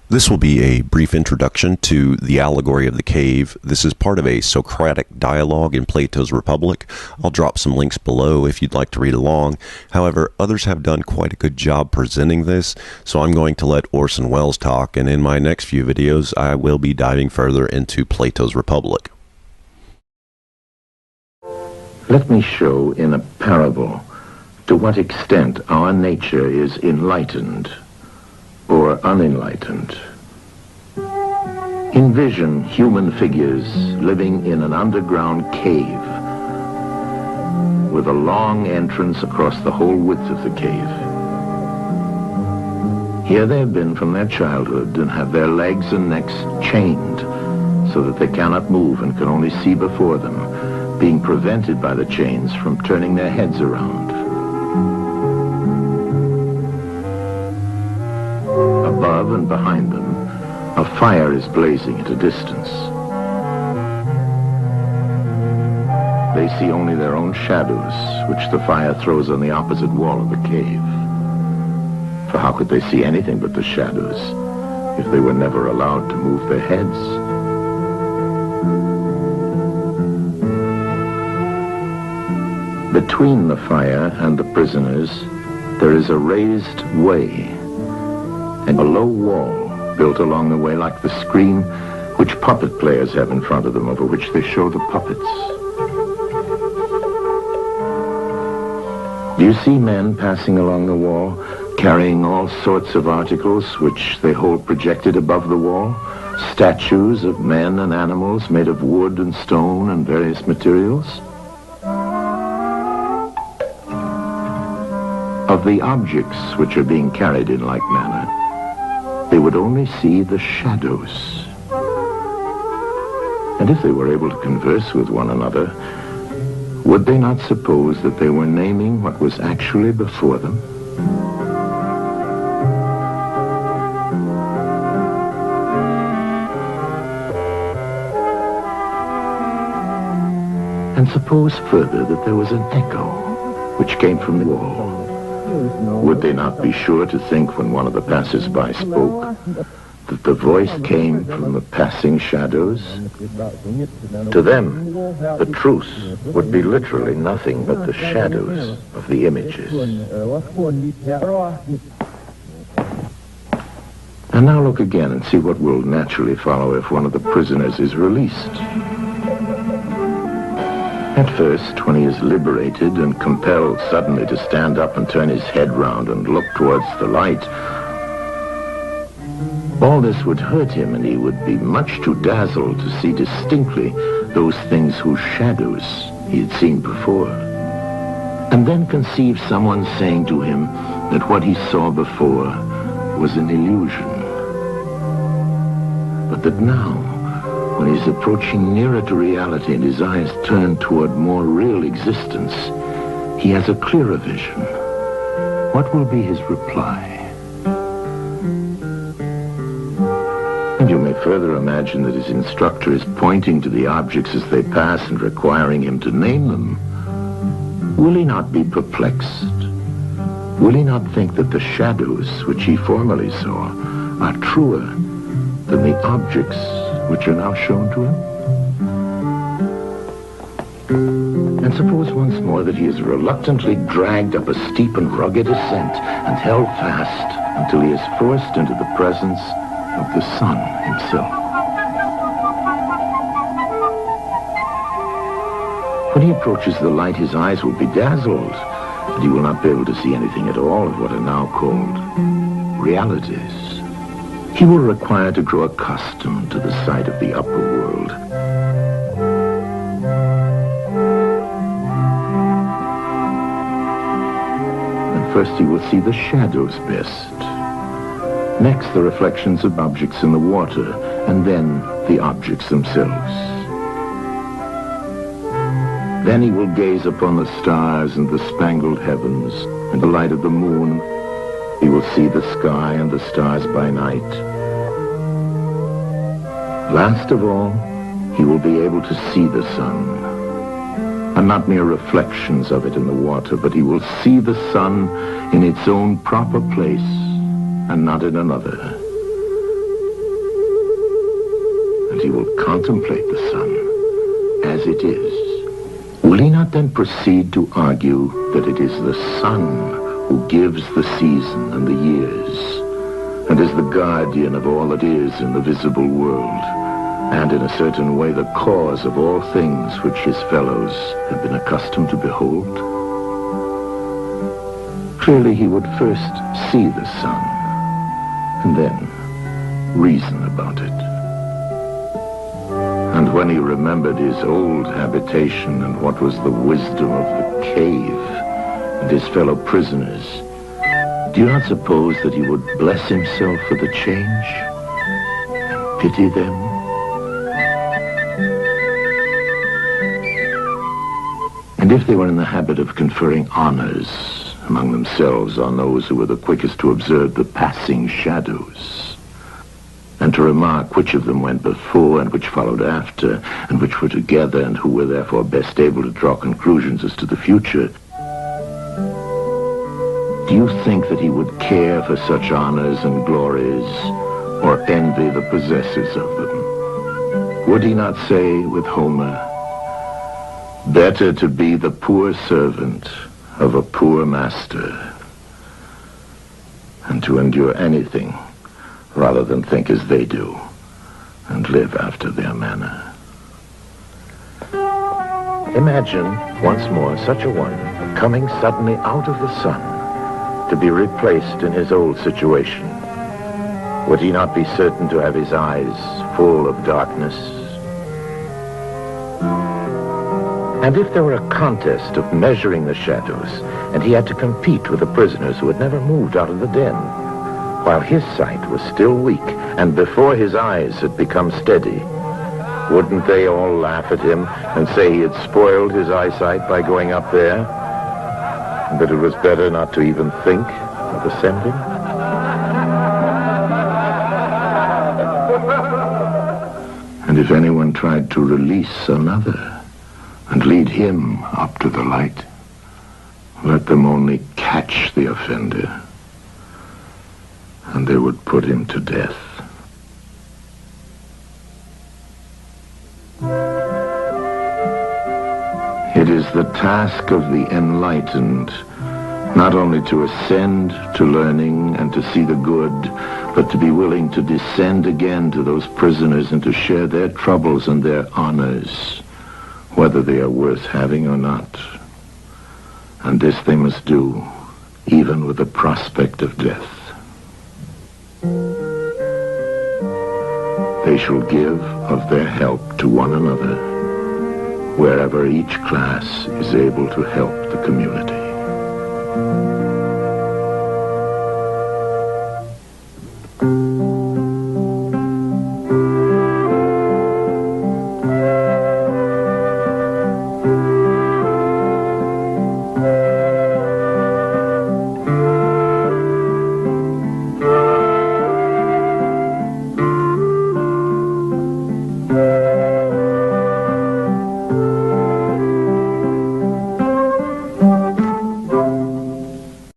This will be a brief introduction to the Allegory of the Cave. This is part of a Socratic dialogue in Plato's Republic. I'll drop some links below if you'd like to read along. However, others have done quite a good job presenting this, so I'm going to let Orson Welles talk, and in my next few videos I will be diving further into Plato's Republic. Let me show in a parable to what extent our nature is enlightened or unenlightened. Envision human figures living in an underground cave with a long entrance across the whole width of the cave. Here they have been from their childhood and have their legs and necks chained so that they cannot move and can only see before them, being prevented by the chains from turning their heads around. Above and behind them, a fire is blazing at a distance. They see only their own shadows, which the fire throws on the opposite wall of the cave. For how could they see anything but the shadows if they were never allowed to move their heads? Between the fire and the prisoners, there is a raised way, and a low wall built along the way like the screen which puppet players have in front of them, over which they show the puppets. Do you see men passing along the wall, carrying all sorts of articles which they hold projected above the wall? Statues of men and animals made of wood and stone and various materials? Of the objects which are being carried in like manner, they would only see the shadows. And if they were able to converse with one another, would they not suppose that they were naming what was actually before them? And suppose further that there was an echo which came from the wall. Would they not be sure to think, when one of the passers-by spoke, that the voice came from the passing shadows? To them, the truth would be literally nothing but the shadows of the images. And now look again and see what will naturally follow if one of the prisoners is released. At first, when he is liberated and compelled suddenly to stand up and turn his head round and look towards the light, all this would hurt him, and he would be much too dazzled to see distinctly those things whose shadows he had seen before. And then conceive someone saying to him that what he saw before was an illusion, but that now, when he's approaching nearer to reality and his eyes turn toward more real existence, he has a clearer vision. What will be his reply? And you may further imagine that his instructor is pointing to the objects as they pass and requiring him to name them. Will he not be perplexed? Will he not think that the shadows which he formerly saw are truer than the objects which are now shown to him? And suppose once more that he is reluctantly dragged up a steep and rugged ascent and held fast until he is forced into the presence of the sun himself. When he approaches the light, his eyes will be dazzled, and he will not be able to see anything at all of what are now called realities. He will require to grow accustomed to the sight of the upper world. And first he will see the shadows best. Next, the reflections of objects in the water, and then the objects themselves. Then he will gaze upon the stars and the spangled heavens and the light of the moon. He will see the sky and the stars by night. Last of all, he will be able to see the sun, and not mere reflections of it in the water, but he will see the sun in its own proper place and not in another. and he will contemplate the sun as it is, will he not then proceed to argue that it is the sun who gives the season and the years, and is the guardian of all that is in the visible world, and in a certain way the cause of all things which his fellows have been accustomed to behold? Clearly he would first see the sun, and then reason about it. And when he remembered his old habitation and what was the wisdom of the cave and his fellow prisoners, do you not suppose that he would bless himself for the change and pity them? And if they were in the habit of conferring honors among themselves on those who were the quickest to observe the passing shadows, and to remark which of them went before and which followed after, and which were together, and who were therefore best able to draw conclusions as to the future, do you think that he would care for such honors and glories, or envy the possessors of them? Would he not say with Homer, "Better to be the poor servant of a poor master, and to endure anything rather than think as they do and live after their manner"? Imagine once more such a one coming suddenly out of the sun to be replaced in his old situation. Would he not be certain to have his eyes full of darkness? And if there were a contest of measuring the shadows, and he had to compete with the prisoners who had never moved out of the den, while his sight was still weak, and before his eyes had become steady, wouldn't they all laugh at him and say he had spoiled his eyesight by going up there, and that it was better not to even think of ascending? And if anyone tried to release another and lead him up to the light, let them only catch the offender, and they would put him to death. It is the task of the enlightened not only to ascend to learning and to see the good, but to be willing to descend again to those prisoners and to share their troubles and their honors, whether they are worth having or not. And this they must do, even with the prospect of death. They shall give of their help to one another, wherever each class is able to help the community.